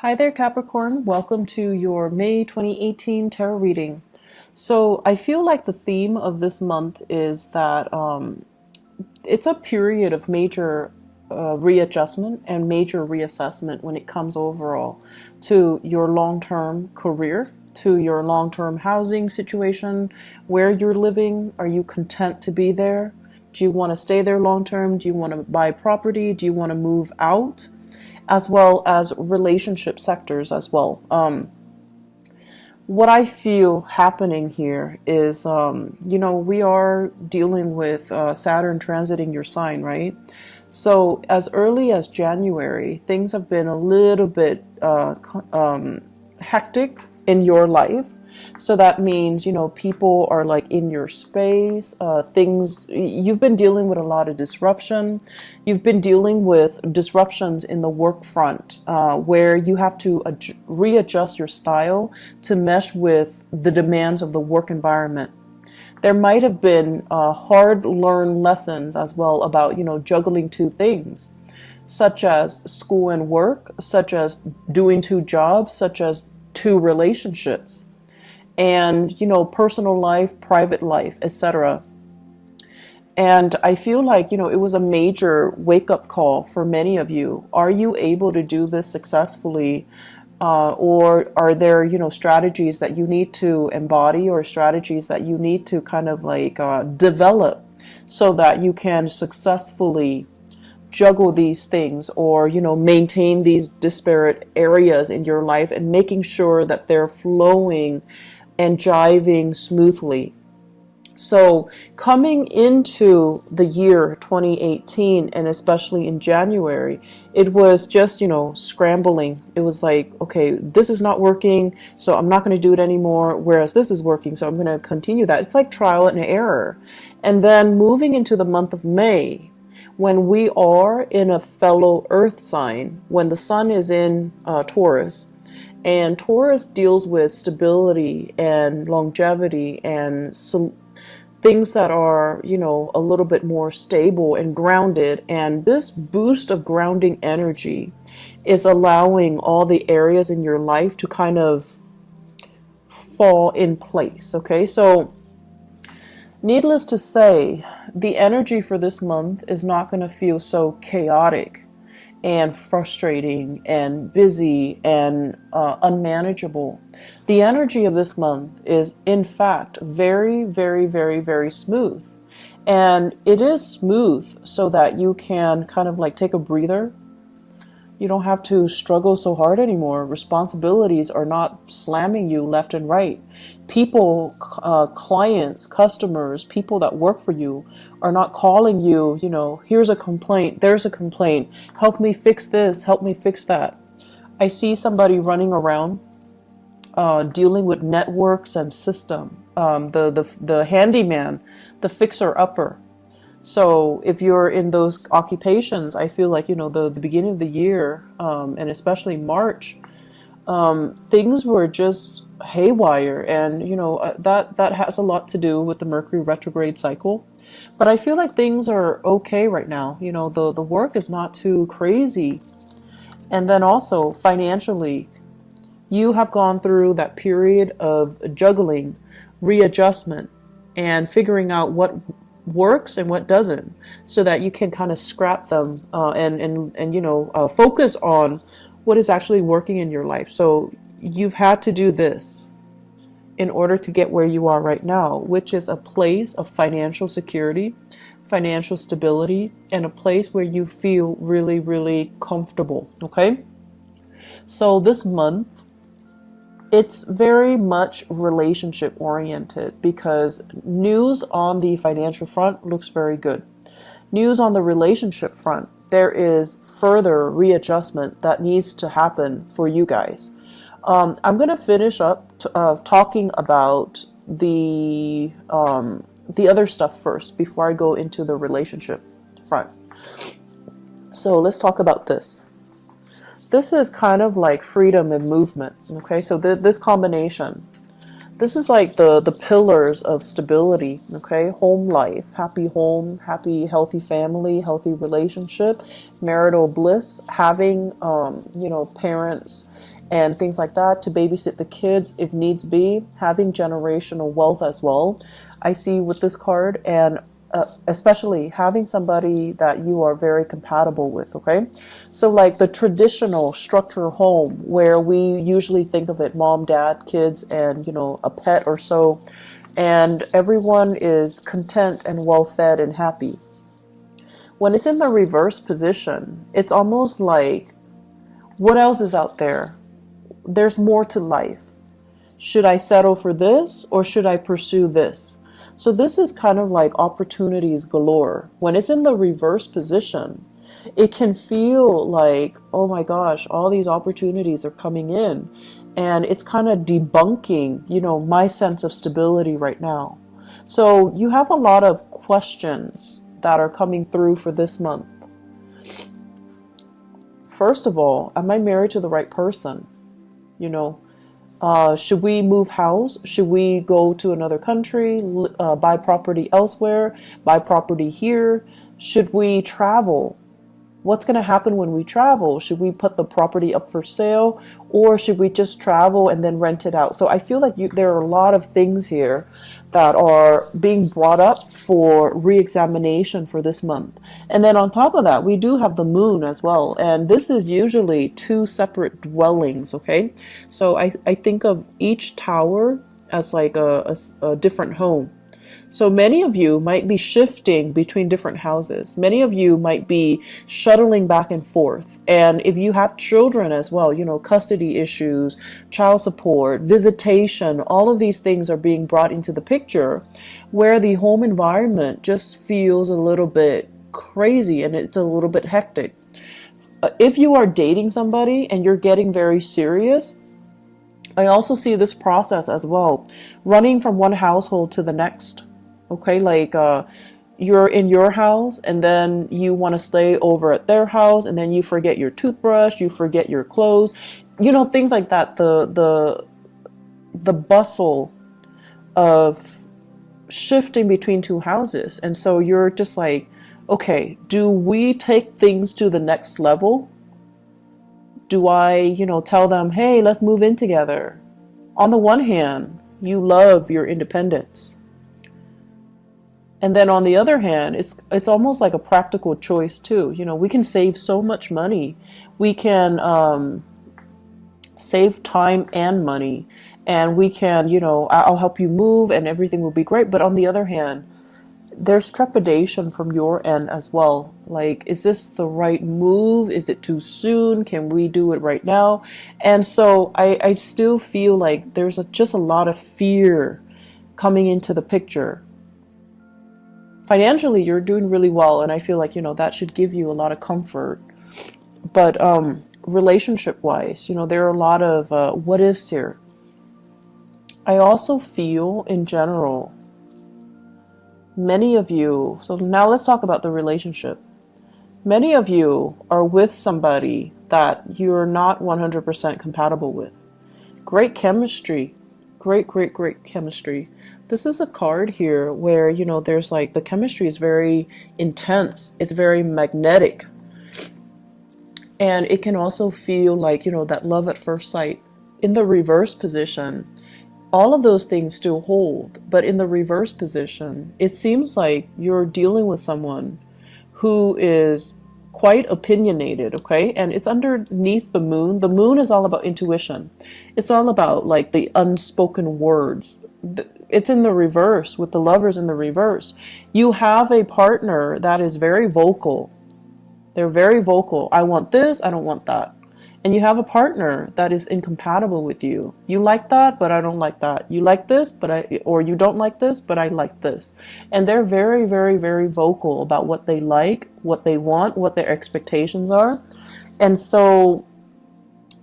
Hi there, Capricorn. Welcome to your May 2018 tarot reading. So, I feel like the theme of this month is that it's a period of major readjustment and major reassessment when it comes overall to your long term career, to your long term housing situation, where you're living. Are you content to be there? Do you want to stay there long term? Do you want to buy property? Do you want to move out? As well as relationship sectors as well. What I feel happening here is, we are dealing with Saturn transiting your sign, right? So as early as January, things have been a little bit hectic in your life. So that means, people are like in your space, you've been dealing with a lot of disruption. You've been dealing with disruptions in the work front, where you have to readjust your style to mesh with the demands of the work environment. There might have been hard learned lessons as well about, juggling two things, such as school and work, such as doing two jobs, such as two relationships, and personal life, private life, etc. And I feel like it was a major wake-up call for many of you. Are you able to do this successfully, or are there strategies that you need to embody, or strategies that you need to kind of like develop so that you can successfully juggle these things, or maintain these disparate areas in your life and making sure that they're flowing and jiving smoothly. So coming into the year 2018, and especially in January, it was just, scrambling. It was like, okay, this is not working, so I'm not going to do it anymore, whereas this is working, so I'm going to continue that. It's like trial and error. And then moving into the month of May, when we are in a fellow earth sign, when the sun is in Taurus, and Taurus deals with stability and longevity and things that are, a little bit more stable and grounded. And this boost of grounding energy is allowing all the areas in your life to kind of fall in place. Okay, so needless to say, the energy for this month is not going to feel so chaotic and frustrating and busy and unmanageable. The energy of this month is, in fact, very, very, very, very smooth. And it is smooth so that you can kind of like take a breather. You don't have to struggle so hard anymore. Responsibilities are not slamming you left and right. People, clients, customers, people that work for you are not calling you, here's a complaint, there's a complaint, help me fix this, help me fix that. I see somebody running around dealing with networks and system, the handyman, the fixer-upper. So if you're in those occupations, I feel like, the beginning of the year, and especially March, things were just haywire. And, that has a lot to do with the Mercury retrograde cycle. But I feel like things are okay right now. The work is not too crazy. And then also financially, you have gone through that period of juggling, readjustment, and figuring out what works and what doesn't, so that you can kind of scrap them, and focus on what is actually working in your life. So you've had to do this in order to get where you are right now, which is a place of financial security, financial stability, and a place where you feel really, really comfortable. Okay, so this month, it's very much relationship oriented, because news on the financial front looks very good. News on the relationship front, there is further readjustment that needs to happen for you guys. I'm going to finish up talking about the other stuff first before I go into the relationship front. So let's talk about this. This is kind of like freedom and movement. Okay, so this combination. This is like the pillars of stability, okay? Home life, happy home, happy, healthy family, healthy relationship, marital bliss, having, parents and things like that to babysit the kids if needs be, having generational wealth as well. I see with this card, and especially having somebody that you are very compatible with, okay? So like the traditional structure home where we usually think of it mom, dad, kids, and a pet or so, and everyone is content and well fed and happy. When it's in the reverse position, it's almost like, what else is out there? There's more to life. Should I settle for this or should I pursue this? So this is kind of like opportunities galore. When it's in the reverse position, it can feel like, oh my gosh, all these opportunities are coming in. And it's kind of debunking, my sense of stability right now. So you have a lot of questions that are coming through for this month. First of all, am I married to the right person? Should we move house? Should we go to another country, buy property elsewhere, buy property here? Should we travel? What's going to happen when we travel? Should we put the property up for sale, or should we just travel and then rent it out? So I feel like there are a lot of things here that are being brought up for re-examination for this month. And then on top of that, we do have the moon as well. And this is usually two separate dwellings, okay? So I think of each tower as like a different home. So many of you might be shifting between different houses. Many of you might be shuttling back and forth. And if you have children as well, custody issues, child support, visitation, all of these things are being brought into the picture where the home environment just feels a little bit crazy and it's a little bit hectic. If you are dating somebody and you're getting very serious, I also see this process as well, running from one household to the next. Okay, like you're in your house and then you want to stay over at their house and then you forget your toothbrush, you forget your clothes, things like that. The bustle of shifting between two houses. And so you're just like, okay, do we take things to the next level? Do I, tell them, hey, let's move in together? On the one hand, you love your independence. And then on the other hand, it's almost like a practical choice too. We can save so much money. We can save time and money. And we can, I'll help you move and everything will be great. But on the other hand, there's trepidation from your end as well. Like, is this the right move? Is it too soon? Can we do it right now? And so I still feel like there's just a lot of fear coming into the picture. Financially, you're doing really well, and I feel like, that should give you a lot of comfort. But relationship-wise, there are a lot of what ifs here. I also feel, in general, many of you, so now let's talk about the relationship. Many of you are with somebody that you're not 100% compatible with. Great chemistry. Great chemistry. This is a card here where, there's like the chemistry is very intense. It's very magnetic. And it can also feel like, that love at first sight. In the reverse position, all of those things still hold. But in the reverse position, it seems like you're dealing with someone who is quite opinionated, okay? And it's underneath the moon. The moon is all about intuition. It's all about like the unspoken words. It's in the reverse with the lovers in the reverse. You have a partner that is very vocal. They're very vocal. I want this, I don't want that. And you have a partner that is incompatible with you. You like that, but I don't like that. You like this, or you don't like this, but I like this. And they're very, very, very vocal about what they like, what they want, what their expectations are. And so,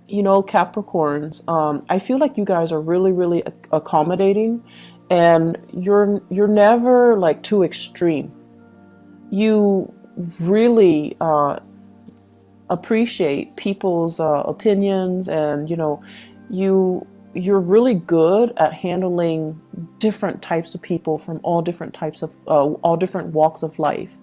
Capricorns, I feel like you guys are really, really accommodating, and you're never like too extreme. You really appreciate people's opinions, and you you're really good at handling different types of people from all different types of all different walks of life.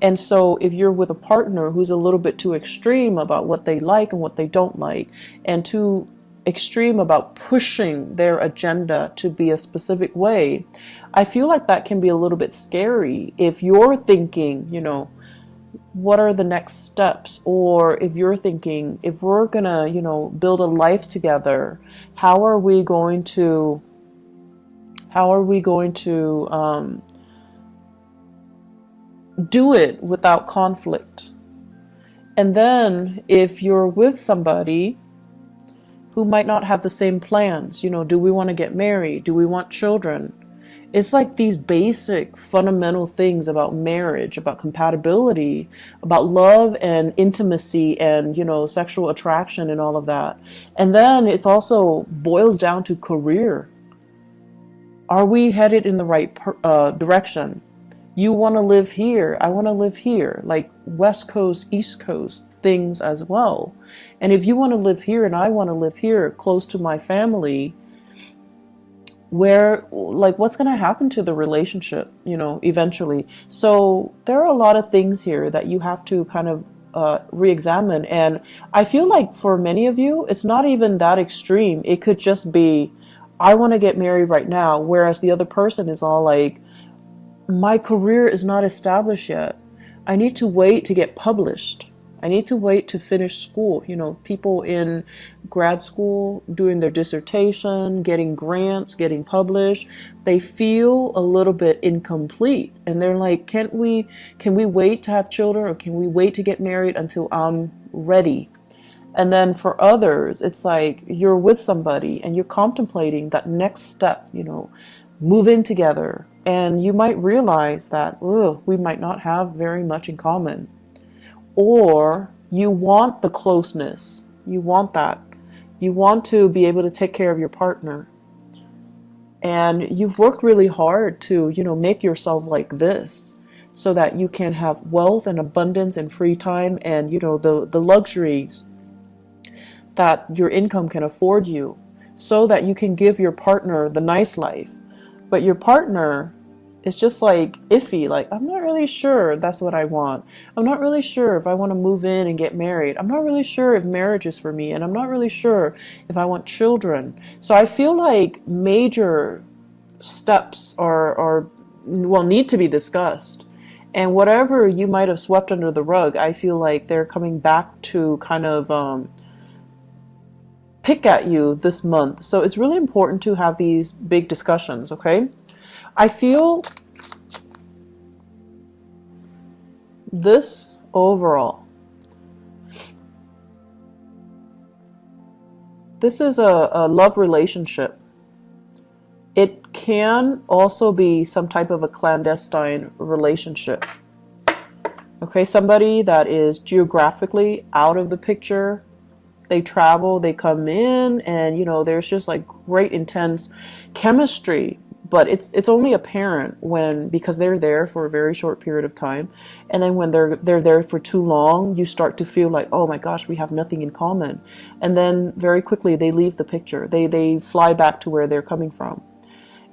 And so if you're with a partner who's a little bit too extreme about what they like and what they don't like, and too extreme about pushing their agenda to be a specific way, I feel like that can be a little bit scary if you're thinking, you know, what are the next steps? Or if you're thinking, if we're gonna, you know, build a life together, how are we going to do it without conflict? And then if you're with somebody who might not have the same plans, you know, do we want to get married? Do we want children? It's like these basic fundamental things about marriage, about compatibility, about love and intimacy and, you know, sexual attraction and all of that. And then it's also boils down to career. Are we headed in the right direction? You want to live here, I want to live here, like West Coast, East Coast things as well. And if you want to live here and I want to live here close to my family, where, like, what's going to happen to the relationship, you know, eventually? So there are a lot of things here that you have to kind of re-examine. And I feel like for many of you, it's not even that extreme. It could just be, I want to get married right now, whereas the other person is all like, my career is not established yet. I need to wait to get published. I need to wait to finish school. You know, people in grad school doing their dissertation, getting grants, getting published, they feel a little bit incomplete. And they're like, can we wait to have children, or can we wait to get married until I'm ready? And then for others, it's like you're with somebody and you're contemplating that next step, you know, move in together. And you might realize that, we might not have very much in common. Or you want the closeness. You want that. You want to be able to take care of your partner. And you've worked really hard to, you know, make yourself like this so that you can have wealth and abundance and free time and, you know, the luxuries that your income can afford you, so that you can give your partner the nice life. But your partner is just like iffy, like, I'm not really sure that's what I want. I'm not really sure if I want to move in and get married. I'm not really sure if marriage is for me, and I'm not really sure if I want children. So I feel like major steps need to be discussed. And whatever you might have swept under the rug, I feel like they're coming back to kind of pick at you this month. So it's really important to have these big discussions, okay? I feel this overall, this is a love relationship. It can also be some type of a clandestine relationship. Okay, somebody that is geographically out of the picture. They travel, they come in, and, you know, there's just like great intense chemistry. But it's only apparent because they're there for a very short period of time. And then when they're there for too long, you start to feel like, oh my gosh, we have nothing in common. And then very quickly they leave the picture. They fly back to where they're coming from.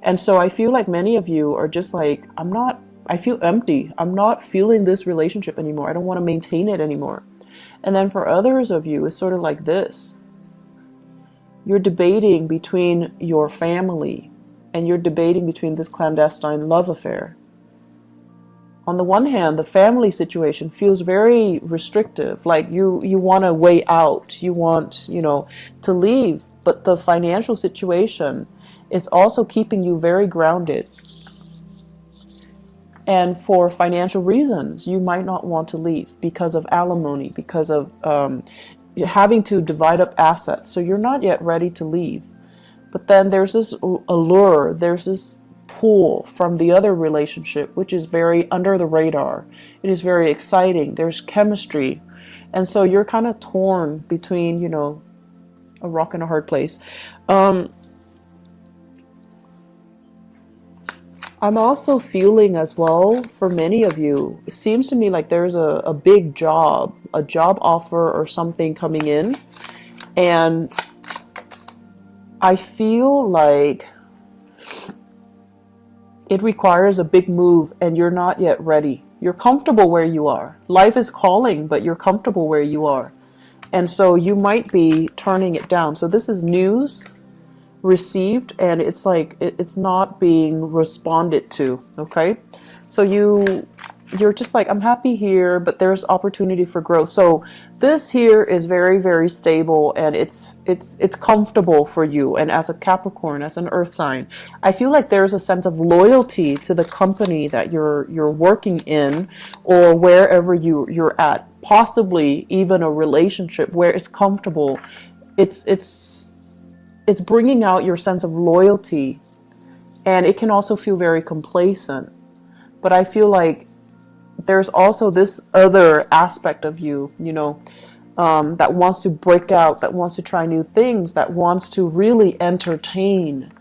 And so I feel like many of you are just like, I feel empty. I'm not feeling this relationship anymore. I don't want to maintain it anymore. And then for others of you, it's sort of like this. You're debating between your family, and you're debating between this clandestine love affair. On the one hand, the family situation feels very restrictive, like you want a way out, you want, you know, to leave, but the financial situation is also keeping you very grounded. And for financial reasons, you might not want to leave because of alimony, because of having to divide up assets. So you're not yet ready to leave. But then there's this allure, there's this pull from the other relationship, which is very under the radar. It is very exciting. There's chemistry. And so you're kind of torn between, you know, a rock and a hard place. I'm also feeling as well, for many of you, it seems to me like there's a big job, a job offer or something coming in. And I feel like it requires a big move and you're not yet ready. You're comfortable where you are. Life is calling, but you're comfortable where you are. And so you might be turning it down. So this is news received, and it's like it's not being responded to. Okay, so you're just like, I'm happy here, but there's opportunity for growth. So this here is very, very stable, and it's comfortable for you. And as a Capricorn, as an earth sign, I feel like there's a sense of loyalty to the company that you're working in, or wherever you're at, possibly even a relationship where it's comfortable. It's bringing out your sense of loyalty, and it can also feel very complacent. But I feel like there's also this other aspect of you, that wants to break out, that wants to try new things, that wants to really entertain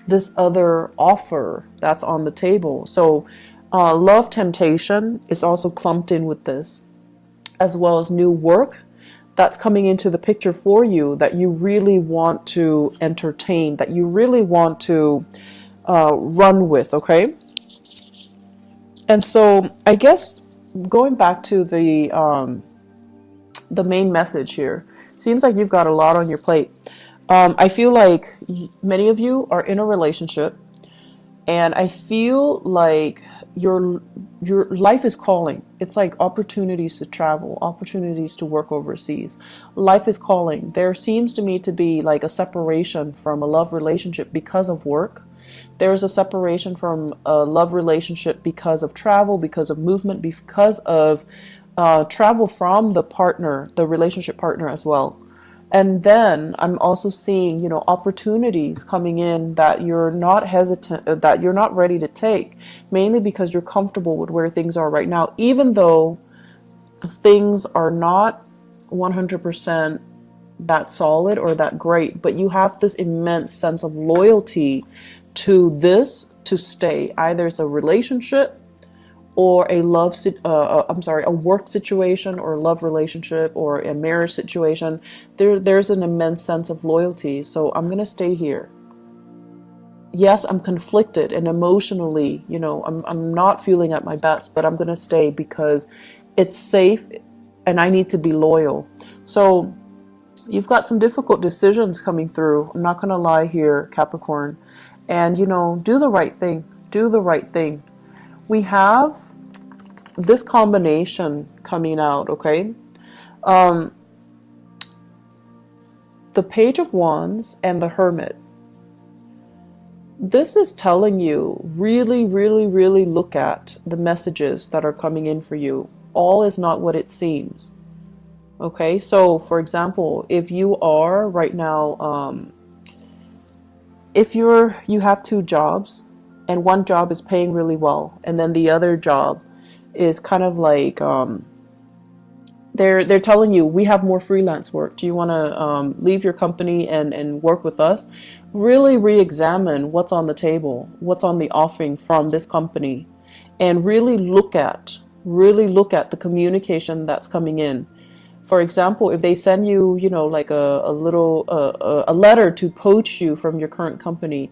this other offer that's on the table. So love temptation is also clumped in with this, as well as new work that's coming into the picture for you, that you really want to entertain, that you really want to run with, okay? And so I guess going back to the main message here, seems like you've got a lot on your plate. I feel like many of you are in a relationship, and I feel like your life is calling. It's like opportunities to travel, opportunities to work overseas. Life is calling. There seems to me to be like a separation from a love relationship because of work. There's a separation from a love relationship because of travel, because of movement, because of travel from the partner, the relationship partner as well. And then I'm also seeing, opportunities coming in that you're not hesitant, that you're not ready to take, mainly because you're comfortable with where things are right now, even though the things are not 100% that solid or that great, but you have this immense sense of loyalty to this to stay. Either it's a relationship or a a work situation, or a love relationship, or a marriage situation. There's an immense sense of loyalty. So I'm gonna stay here. Yes, I'm conflicted and emotionally, I'm not feeling at my best, but I'm gonna stay because it's safe and I need to be loyal. So you've got some difficult decisions coming through. I'm not gonna lie here, Capricorn. And do the right thing. Do the right thing. We have this combination coming out, okay? The Page of Wands and the Hermit. This is telling you really, really, really look at the messages that are coming in for you. All is not what it seems. Okay, so for example, if you are right now, if you have two jobs, and one job is paying really well, and then the other job is kind of like they're telling you, we have more freelance work. Do you want to leave your company and work with us? Really re-examine what's on the table, what's on the offering from this company, and really look at the communication that's coming in. For example, if they send you, like a letter to poach you from your current company,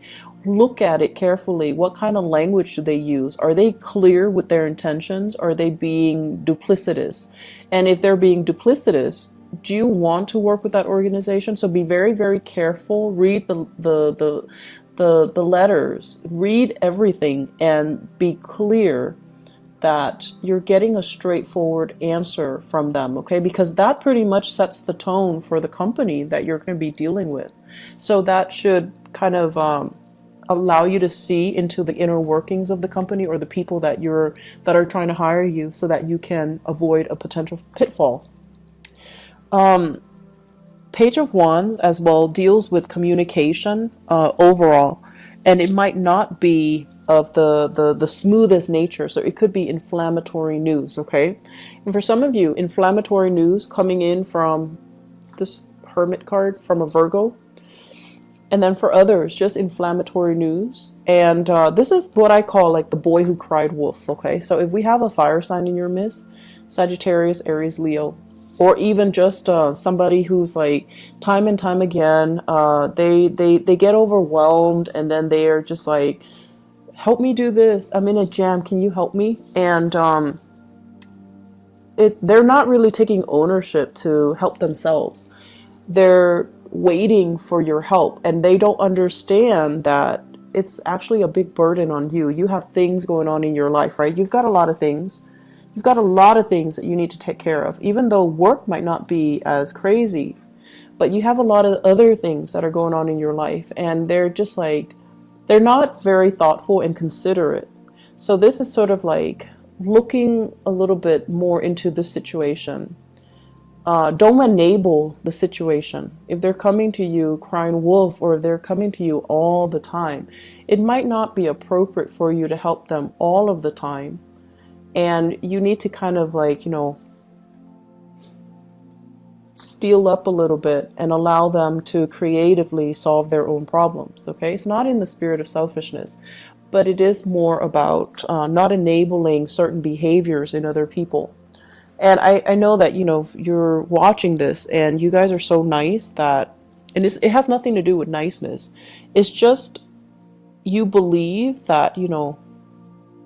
look at it carefully. What kind of language do they use? Are they clear with their intentions? Are they being duplicitous? And if they're being duplicitous, do you want to work with that organization? So be very, very careful. Read the letters. Read everything and be clear that you're getting a straightforward answer from them, okay? Because that pretty much sets the tone for the company that you're going to be dealing with. So that should kind of allow you to see into the inner workings of the company, or the people that are trying to hire you, so that you can avoid a potential pitfall. Page of Wands as well deals with communication overall, and it might not be of the smoothest nature. So it could be inflammatory news, okay? And for some of you, inflammatory news coming in from this Hermit card from a Virgo. And then for others, just inflammatory news. And this is what I call like the boy who cried wolf, okay? So if we have a fire sign in your midst, Sagittarius, Aries, Leo, or even just somebody who's like time and time again, they get overwhelmed, and then they're just like, help me do this, I'm in a jam, can you help me? And they're not really taking ownership to help themselves. They're waiting for your help, and they don't understand that it's actually a big burden on you. You have things going on in your life, right? You've got a lot of things. You've got a lot of things that you need to take care of, even though work might not be as crazy, but you have a lot of other things that are going on in your life, and they're just like, they're not very thoughtful and considerate. So this is sort of like looking a little bit more into the situation. Don't enable the situation. If they're coming to you crying wolf, or if they're coming to you all the time, it might not be appropriate for you to help them all of the time. And you need to kind of like, steal up a little bit and allow them to creatively solve their own problems. Okay, it's not in the spirit of selfishness, but it is more about not enabling certain behaviors in other people. And I know that, you're watching this and you guys are so nice that, and it has nothing to do with niceness. It's just, you believe that,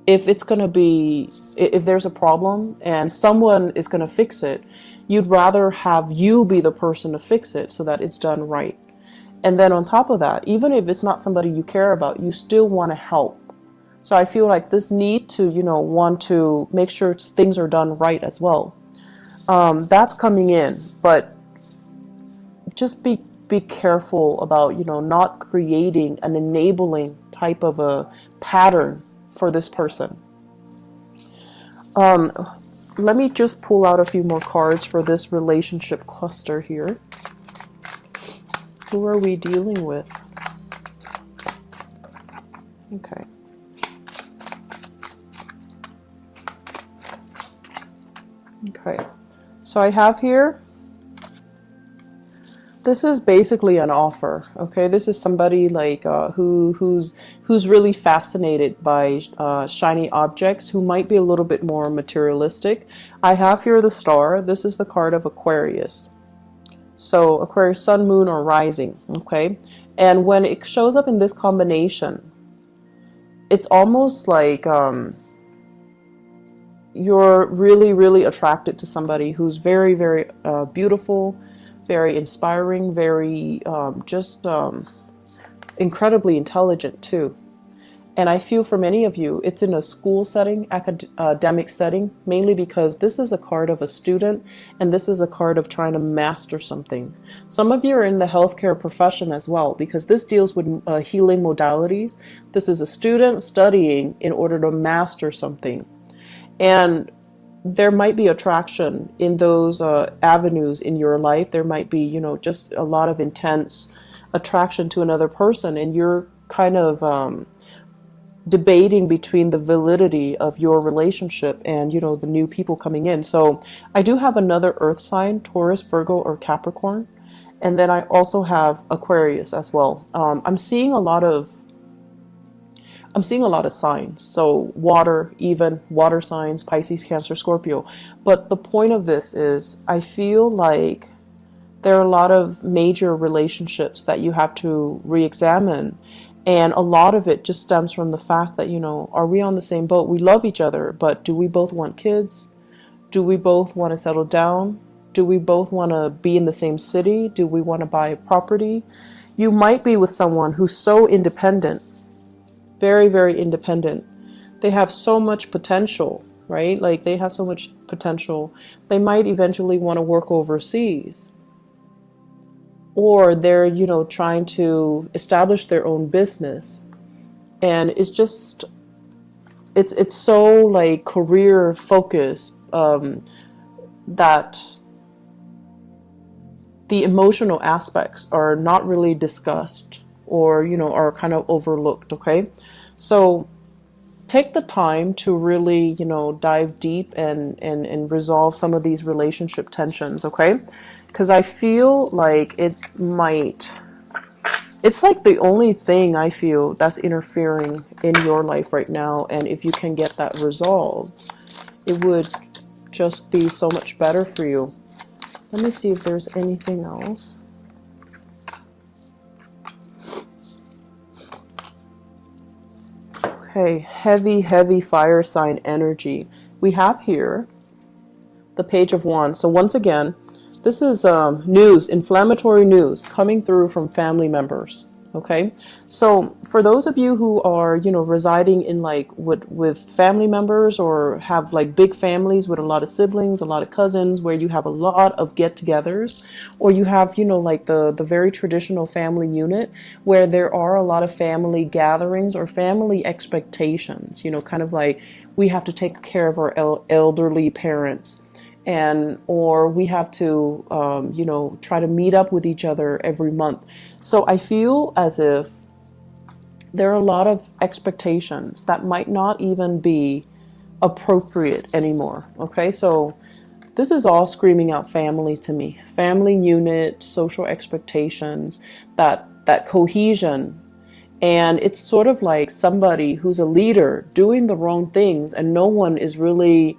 if it's going to be, if there's a problem and someone is going to fix it, you'd rather have you be the person to fix it so that it's done right. And then on top of that, even if it's not somebody you care about, you still want to help. So I feel like this need to, want to make sure things are done right as well. That's coming in, but just be careful about, not creating an enabling type of a pattern for this person. Let me just pull out a few more cards for this relationship cluster here. Who are we dealing with? Okay. Okay. So I have here, this is basically an offer. Okay, this is somebody like who's really fascinated by shiny objects, who might be a little bit more materialistic. I have here the star. This is the card of Aquarius. So Aquarius, sun, moon, or rising. Okay, and when it shows up in this combination, it's almost like you're really, really attracted to somebody who's very, very beautiful, very inspiring, very incredibly intelligent too. And I feel for many of you, it's in a school setting, academic setting, mainly because this is a card of a student, and this is a card of trying to master something. Some of you are in the healthcare profession as well, because this deals with healing modalities. This is a student studying in order to master something. And there might be attraction in those avenues in your life. There might be, just a lot of intense attraction to another person, and you're kind of debating between the validity of your relationship and, the new people coming in. So I do have another earth sign, Taurus, Virgo, or Capricorn. And then I also have Aquarius as well. I'm seeing a lot of signs. So water, even water signs, Pisces, Cancer, Scorpio. But the point of this is, I feel like there are a lot of major relationships that you have to re-examine. And a lot of it just stems from the fact that, are we on the same boat? We love each other, but do we both want kids? Do we both want to settle down? Do we both want to be in the same city? Do we want to buy a property? You might be with someone who's so independent, very, very independent. They have so much potential, right? Like, they have so much potential. They might eventually want to work overseas. Or they're, trying to establish their own business. And it's just, it's so like career focused that the emotional aspects are not really discussed, or, are kind of overlooked. Okay. So take the time to really, dive deep and resolve some of these relationship tensions. Okay. Because I feel like it's like the only thing I feel that's interfering in your life right now. And if you can get that resolved, it would just be so much better for you. Let me see if there's anything else. Okay, heavy, heavy fire sign energy. We have here the Page of Wands. So once again, this is news, inflammatory news coming through from family members. Okay, so for those of you who are, you know, residing in like with family members, or have like big families with a lot of siblings, a lot of cousins, where you have a lot of get-togethers, or you have, you know, like the very traditional family unit where there are a lot of family gatherings or family expectations, you know, kind of like we have to take care of our elderly parents, and or we have to you know, try to meet up with each other every month. So I feel as if there are a lot of expectations that might not even be appropriate anymore. Okay, so this is all screaming out family to me. Family unit, social expectations, that cohesion. And it's sort of like somebody who's a leader doing the wrong things and no one is really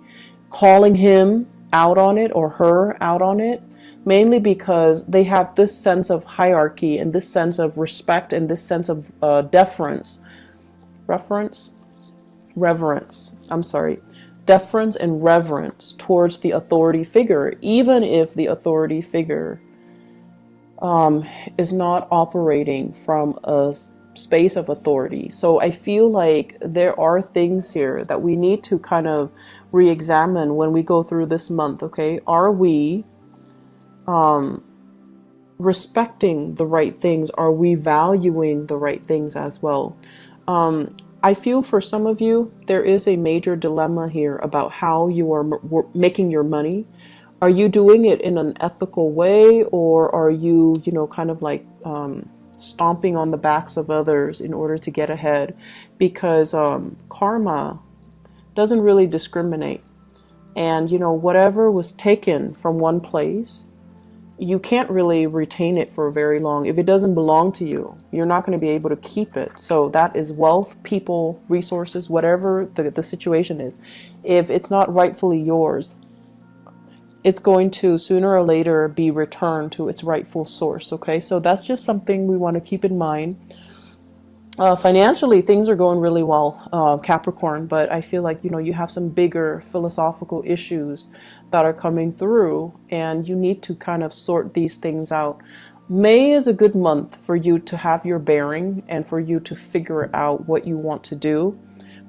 calling him out on it or her out on it, mainly because they have this sense of hierarchy and this sense of respect and this sense of deference, deference and reverence towards the authority figure, even if the authority figure is not operating from a space of authority. So I feel like there are things here that we need to kind of re-examine when we go through this month. Okay, are we respecting the right things? Are we valuing the right things as well? I feel for some of you there is a major dilemma here about how you are making your money. Are you doing it in an ethical way, or are you, you know, kind of like stomping on the backs of others in order to get ahead? Because karma doesn't really discriminate. And, you know, whatever was taken from one place, you can't really retain it for very long. If it doesn't belong to you, you're not going to be able to keep it. So that is wealth, people, resources, whatever the situation is. If it's not rightfully yours, it's going to sooner or later be returned to its rightful source. Okay, so that's just something we want to keep in mind. Financially, things are going really well, Capricorn, but I feel like, you know, you have some bigger philosophical issues that are coming through, and you need to kind of sort these things out. May is a good month for you to have your bearing and for you to figure out what you want to do,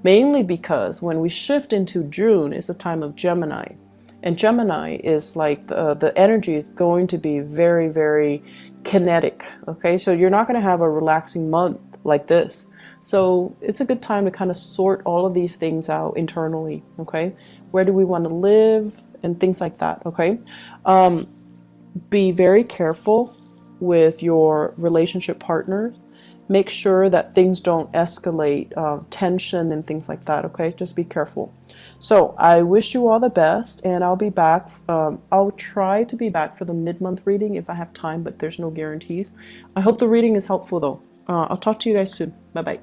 mainly because when we shift into June, it's a time of Gemini. And Gemini is like the energy is going to be very, very kinetic. Okay, so you're not going to have a relaxing month like this. So it's a good time to kind of sort all of these things out internally. Okay, where do we want to live and things like that. Okay, be very careful with your relationship partners. Make sure that things don't escalate tension and things like that. Okay, just be careful. So I wish you all the best, and I'll be back. I'll try to be back for the mid-month reading if I have time, but there's no guarantees. I hope the reading is helpful though. I'll talk to you guys soon. Bye bye.